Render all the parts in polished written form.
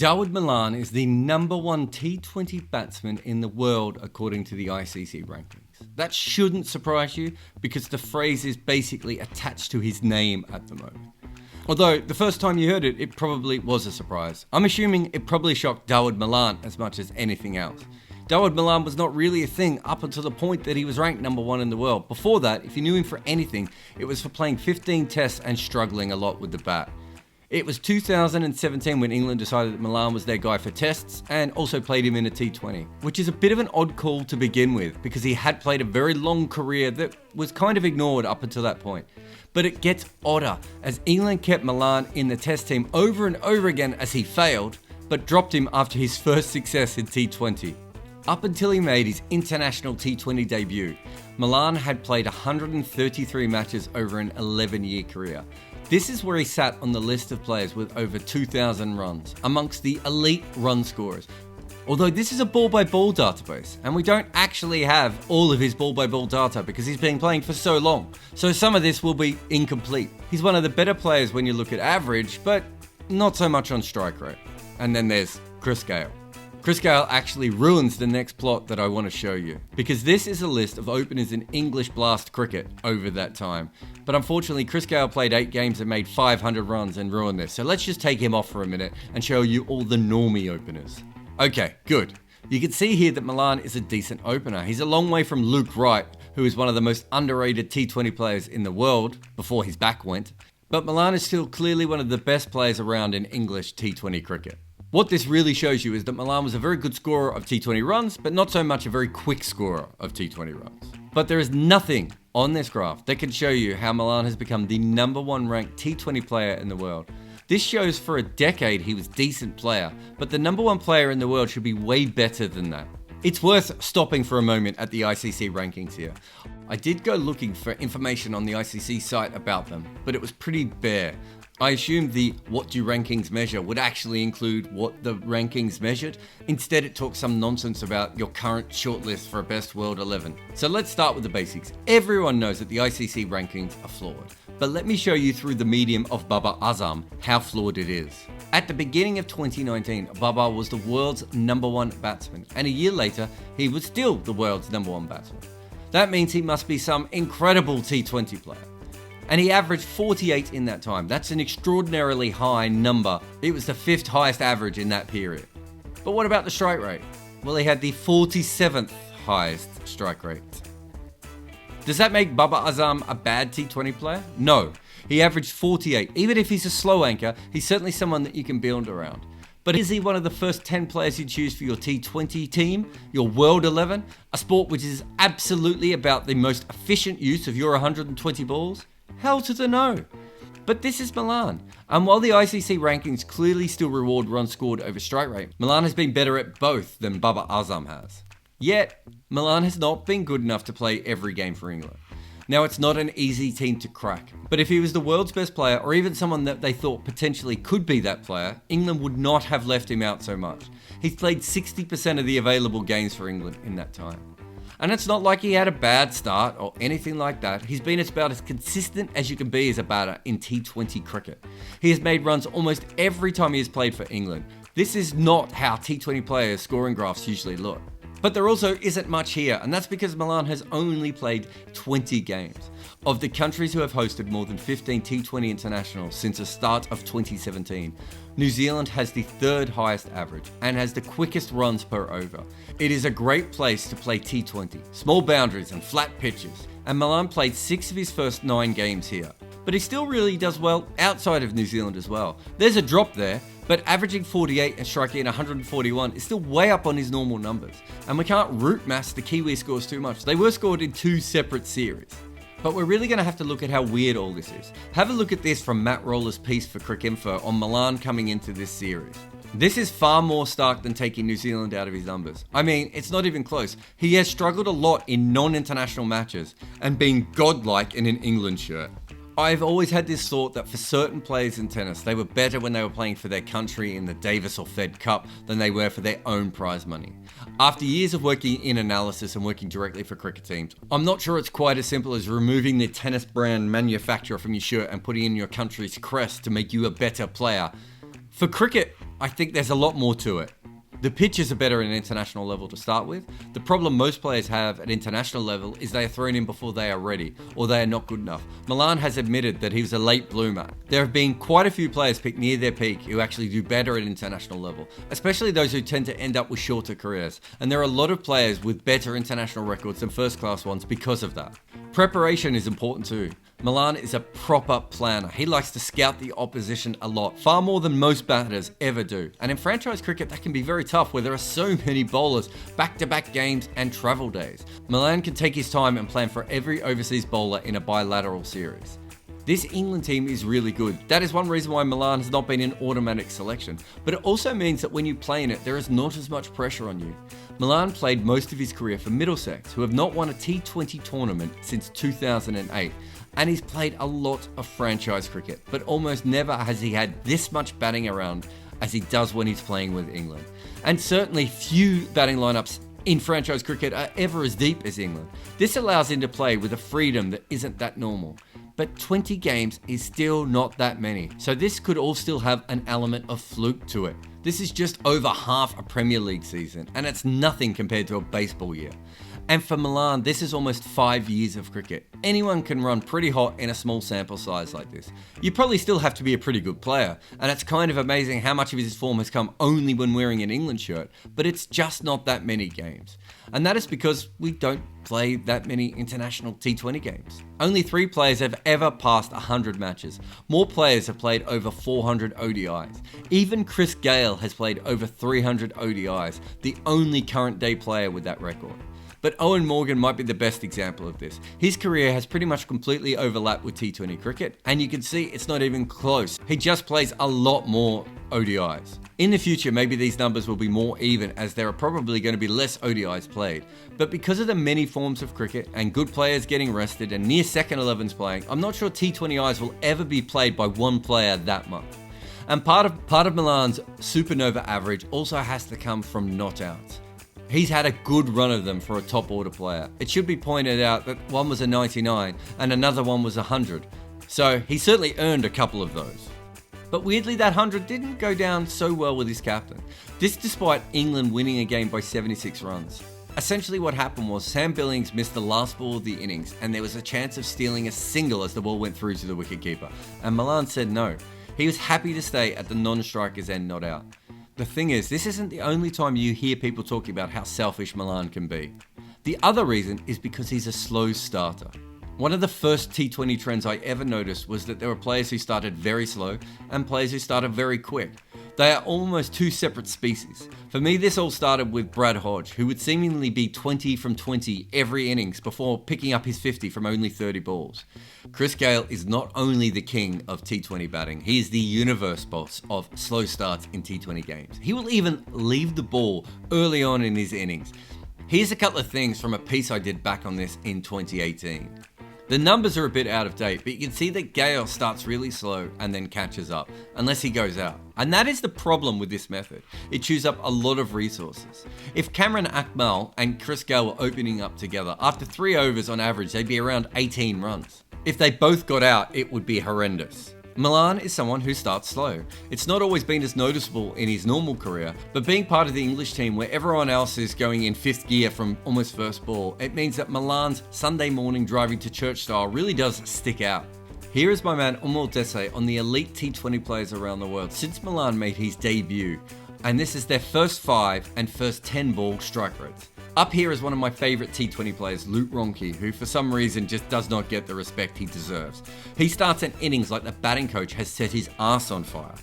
Dawid Malan is the #1 T20 batsman in the world according to the ICC rankings. That shouldn't surprise you because the phrase is basically attached to his name at the moment. Although the first time you heard it, it probably was a surprise. I'm assuming it probably shocked Dawid Malan as much as anything else. Dawid Malan was not really a thing up until the point that he was ranked #1 in the world. Before that, if you knew him for anything, it was for playing 15 tests and struggling a lot with the bat. It was 2017 when England decided that Malan was their guy for tests and also played him in a T20, which is a bit of an odd call to begin with because he had played a very long career that was kind of ignored up until that point. But it gets odder as England kept Malan in the test team over and over again as he failed, but dropped him after his first success in T20. Up until he made his international T20 debut, Malan had played 133 matches over an 11-year career. This is where he sat on the list of players with over 2,000 runs, amongst the elite run scorers. Although this is a ball-by-ball database, and we don't actually have all of his ball-by-ball data because he's been playing for so long, so some of this will be incomplete. He's one of the better players when you look at average, but not so much on strike rate. And then there's Chris Gayle. Chris Gayle actually ruins the next plot that I want to show you, because this is a list of openers in English blast cricket over that time. But unfortunately, Chris Gayle played 8 games and made 500 runs and ruined this. So let's just take him off for a minute and show you all the normie openers. Okay, good. You can see here that Malan is a decent opener. He's a long way from Luke Wright, who is one of the most underrated T20 players in the world before his back went. But Malan is still clearly one of the best players around in English T20 cricket. What this really shows you is that Malan was a very good scorer of T20 runs, but not so much a very quick scorer of T20 runs. But there is nothing on this graph that can show you how Malan has become the #1 ranked T20 player in the world. This shows for a decade he was a decent player, but the #1 player in the world should be way better than that. It's worth stopping for a moment at the ICC rankings here. I did go looking for information on the ICC site about them, but it was pretty bare. I assumed the what do rankings measure would actually include what the rankings measured. Instead, it talks some nonsense about your current shortlist for a best world 11. So let's start with the basics. Everyone knows that the ICC rankings are flawed. But let me show you through the medium of Babar Azam how flawed it is. At the beginning of 2019, Babar was the world's #1 batsman. And a year later, he was still the world's #1 batsman. That means he must be some incredible T20 player. And he averaged 48 in that time. That's an extraordinarily high number. It was the 5th highest average in that period. But what about the strike rate? Well, he had the 47th highest strike rate. Does that make Babar Azam a bad T20 player? No. He averaged 48. Even if he's a slow anchor, he's certainly someone that you can build around. But is he one of the first 10 players you choose for your T20 team, your World 11, a sport which is absolutely about the most efficient use of your 120 balls? Hell to the no. But this is Malan. And while the ICC rankings clearly still reward runs scored over strike rate, Malan has been better at both than Babar Azam has. Yet, Malan has not been good enough to play every game for England. Now, it's not an easy team to crack, but if he was the world's best player, or even someone that they thought potentially could be that player, England would not have left him out so much. He's played 60% of the available games for England in that time. And it's not like he had a bad start or anything like that. He's been about as consistent as you can be as a batter in T20 cricket. He has made runs almost every time he has played for England. This is not how T20 players' scoring graphs usually look. But there also isn't much here, and that's because Malan has only played 20 games. Of the countries who have hosted more than 15 T20 internationals since the start of 2017, New Zealand has the 3rd highest average and has the quickest runs per over. It is a great place to play T20, small boundaries and flat pitches, and Malan played 6 of his first 9 games here. But he still really does well outside of New Zealand as well. There's a drop there, but averaging 48 and striking 141 is still way up on his normal numbers. And we can't root mass the Kiwi scores too much. They were scored in 2 separate series. But we're really going to have to look at how weird all this is. Have a look at this from Matt Roller's piece for Cricinfo on Malan coming into this series. This is far more stark than taking New Zealand out of his numbers. I mean, it's not even close. He has struggled a lot in non-international matches and been godlike in an England shirt. I've always had this thought that for certain players in tennis, they were better when they were playing for their country in the Davis or Fed Cup than they were for their own prize money. After years of working in analysis and working directly for cricket teams, I'm not sure it's quite as simple as removing the tennis brand manufacturer from your shirt and putting in your country's crest to make you a better player. For cricket, I think there's a lot more to it. The pitches are better at an international level to start with. The problem most players have at international level is they are thrown in before they are ready, or they are not good enough. Malan has admitted that he was a late bloomer. There have been quite a few players picked near their peak who actually do better at international level, especially those who tend to end up with shorter careers. And there are a lot of players with better international records than first-class ones because of that. Preparation is important too. Malan is a proper planner. He likes to scout the opposition a lot, far more than most batters ever do. And in franchise cricket, that can be very tough where there are so many bowlers, back-to-back games and travel days. Malan can take his time and plan for every overseas bowler in a bilateral series. This England team is really good. That is one reason why Malan has not been an automatic selection. But it also means that when you play in it, there is not as much pressure on you. Malan played most of his career for Middlesex, who have not won a T20 tournament since 2008. And he's played a lot of franchise cricket, but almost never has he had this much batting around as he does when he's playing with England. And certainly few batting lineups in franchise cricket are ever as deep as England. This allows him to play with a freedom that isn't that normal. But 20 games is still not that many, so this could all still have an element of fluke to it. This is just over half a Premier League season, and it's nothing compared to a baseball year. And for Malan, this is almost 5 years of cricket. Anyone can run pretty hot in a small sample size like this. You probably still have to be a pretty good player, and it's kind of amazing how much of his form has come only when wearing an England shirt, but it's just not that many games. And that is because we don't play that many international T20 games. Only 3 players have ever passed 100 matches. More players have played over 400 ODIs. Even Chris Gayle has played over 300 ODIs, the only current day player with that record. But Owen Morgan might be the best example of this. His career has pretty much completely overlapped with T20 cricket, and you can see it's not even close. He just plays a lot more ODIs. In the future, maybe these numbers will be more even as there are probably going to be less ODIs played. But because of the many forms of cricket and good players getting rested and near second 11s playing, I'm not sure T20Is will ever be played by one player that much. And part of Malan's supernova average also has to come from not outs. He's had a good run of them for a top order player. It should be pointed out that one was a 99 and another one was 100. So he certainly earned a couple of those. But weirdly, that 100 didn't go down so well with his captain. This despite England winning a game by 76 runs. Essentially what happened was Sam Billings missed the last ball of the innings and there was a chance of stealing a single as the ball went through to the wicketkeeper. And Malan said no. He was happy to stay at the non-striker's end, not out. The thing is, this isn't the only time you hear people talking about how selfish Malan can be. The other reason is because he's a slow starter. One of the first T20 trends I ever noticed was that there were players who started very slow and players who started very quick. They are almost two separate species. For me, this all started with Brad Hodge, who would seemingly be 20 from 20 every innings before picking up his 50 from only 30 balls. Chris Gayle is not only the king of T20 batting, he is the universe boss of slow starts in T20 games. He will even leave the ball early on in his innings. Here's a couple of things from a piece I did back on this in 2018. The numbers are a bit out of date, but you can see that Gayle starts really slow and then catches up, unless he goes out. And that is the problem with this method. It chews up a lot of resources. If Cameron Akmal and Chris Gayle were opening up together, after 3 overs on average, they'd be around 18 runs. If they both got out, it would be horrendous. Malan is someone who starts slow. It's not always been as noticeable in his normal career, but being part of the English team where everyone else is going in 5th gear from almost first ball, it means that Malan's Sunday morning driving to church style really does stick out. Here is my man Umul Dese on the elite T20 players around the world since Malan made his debut, and this is their first 5 and first 10 ball strike rates. Up here is one of my favourite T20 players, Luke Ronchi, who for some reason just does not get the respect he deserves. He starts an innings like the batting coach has set his arse on fire.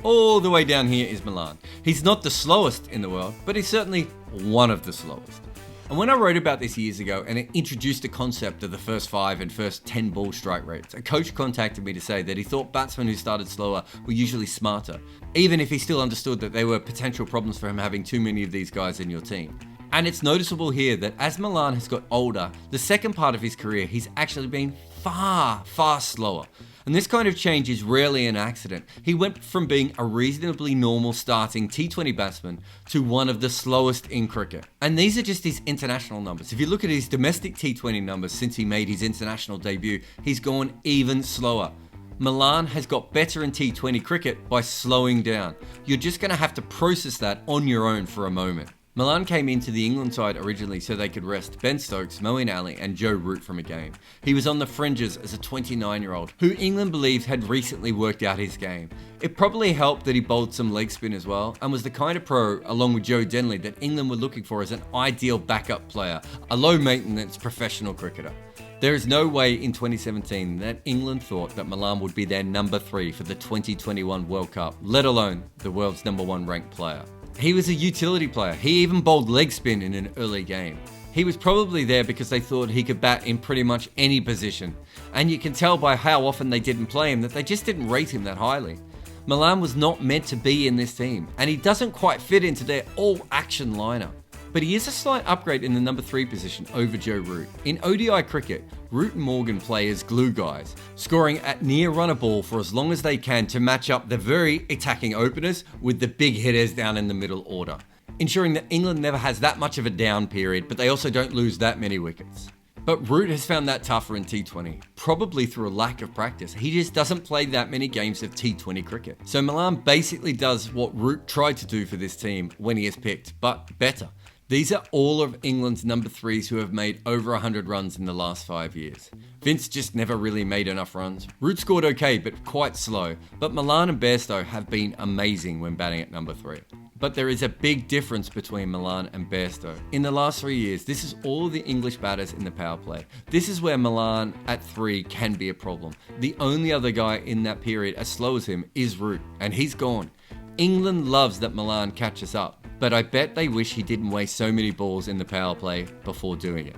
All the way down here is Malan. He's not the slowest in the world, but he's certainly one of the slowest. And when I wrote about this years ago and it introduced the concept of the first 5 and first 10 ball strike rates, a coach contacted me to say that he thought batsmen who started slower were usually smarter, even if he still understood that there were potential problems for him having too many of these guys in your team. And it's noticeable here that as Malan has got older, the second part of his career, he's actually been far slower. And this kind of change is rarely an accident. He went from being a reasonably normal starting T20 batsman to one of the slowest in cricket. And these are just his international numbers. If you look at his domestic T20 numbers since he made his international debut, he's gone even slower. Malan has got better in T20 cricket by slowing down. You're just going to have to process that on your own for a moment. Malan came into the England side originally so they could rest Ben Stokes, Moeen Ali and Joe Root from a game. He was on the fringes as a 29-year-old who England believes had recently worked out his game. It probably helped that he bowled some leg spin as well and was the kind of pro, along with Joe Denley, that England were looking for as an ideal backup player, a low maintenance professional cricketer. There is no way in 2017 that England thought that Malan would be their number 3 for the 2021 World Cup, let alone the world's number 1 ranked player. He was a utility player. He even bowled leg spin in an early game. He was probably there because they thought he could bat in pretty much any position. And you can tell by how often they didn't play him that they just didn't rate him that highly. Malan was not meant to be in this team, and he doesn't quite fit into their all-action lineup. But he is a slight upgrade in the number 3 position over Joe Root. In ODI cricket, Root and Morgan play as glue guys, scoring at near run a ball for as long as they can to match up the very attacking openers with the big hitters down in the middle order, ensuring that England never has that much of a down period, but they also don't lose that many wickets. But Root has found that tougher in T20, probably through a lack of practice. He just doesn't play that many games of T20 cricket. So Malan basically does what Root tried to do for this team when he is picked, but better. These are all of England's number 3s who have made over 100 runs in the last 5 years. Vince just never really made enough runs. Root scored okay, but quite slow. But Malan and Bairstow have been amazing when batting at number 3. But there is a big difference between Malan and Bairstow. In the last 3 years, this is all the English batters in the power play. This is where Malan at 3 can be a problem. The only other guy in that period as slow as him is Root, and he's gone. England loves that Malan catches up, but I bet they wish he didn't waste so many balls in the power play before doing it.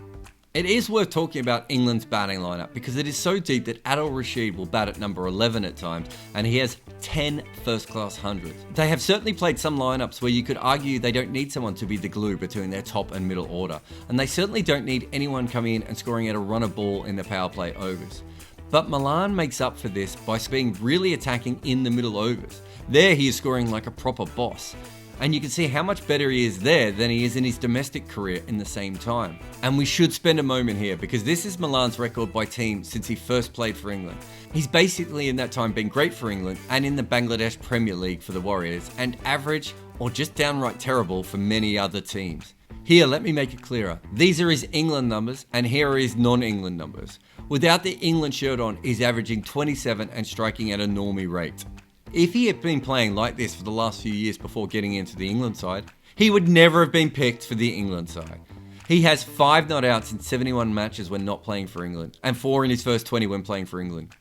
It is worth talking about England's batting lineup because it is so deep that Adil Rashid will bat at number 11 at times, and he has 10 first-class hundreds. They have certainly played some lineups where you could argue they don't need someone to be the glue between their top and middle order, and they certainly don't need anyone coming in and scoring at a run a ball in the power play overs. But Malan makes up for this by being really attacking in the middle overs. There he is scoring like a proper boss. And you can see how much better he is there than he is in his domestic career in the same time. And we should spend a moment here because this is Malan's record by team since he first played for England. He's basically in that time been great for England and in the Bangladesh Premier League for the Warriors, and average or just downright terrible for many other teams. Here, let me make it clearer. These are his England numbers and here are his non-England numbers. Without the England shirt on, he's averaging 27 and striking at a normie rate. If he had been playing like this for the last few years before getting into the England side, he would never have been picked for the England side. He has 5 not outs in 71 matches when not playing for England, and 4 in his first 20 when playing for England.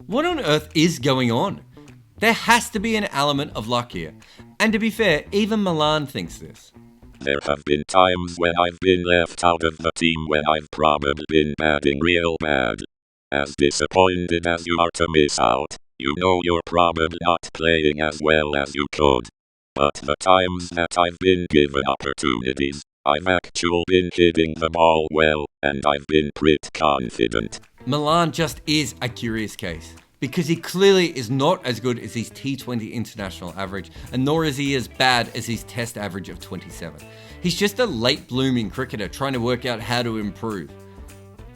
What on earth is going on? There has to be an element of luck here. And to be fair, even Malan thinks this. There have been times when I've been left out of the team when I've probably been batting real bad. As disappointed as you are to miss out, you know you're probably not playing as well as you could. But the times that I've been given opportunities, I've actually been hitting the ball well, and I've been pretty confident. Malan just is a curious case, because he clearly is not as good as his T20 international average, and nor is he as bad as his test average of 27. He's just a late blooming cricketer trying to work out how to improve.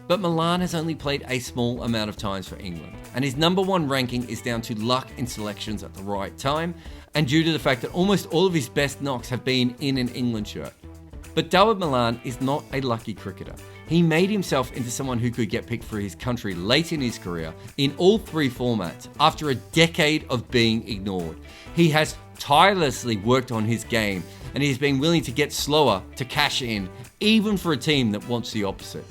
But Malan has only played a small amount of times for England, and his number 1 ranking is down to luck in selections at the right time, and due to the fact that almost all of his best knocks have been in an England shirt. But Dawid Malan is not a lucky cricketer. He made himself into someone who could get picked for his country late in his career in all 3 formats after a decade of being ignored. He has tirelessly worked on his game, and he has been willing to get slower to cash in, even for a team that wants the opposite.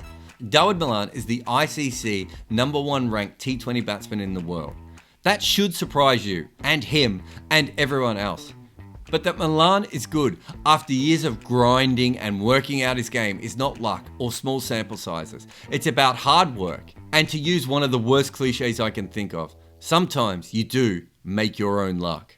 Dawid Malan is the ICC number 1 ranked T20 batsman in the world. That should surprise you, and him, and everyone else. But that Malan is good after years of grinding and working out his game is not luck or small sample sizes. It's about hard work. And to use one of the worst cliches I can think of, sometimes you do make your own luck.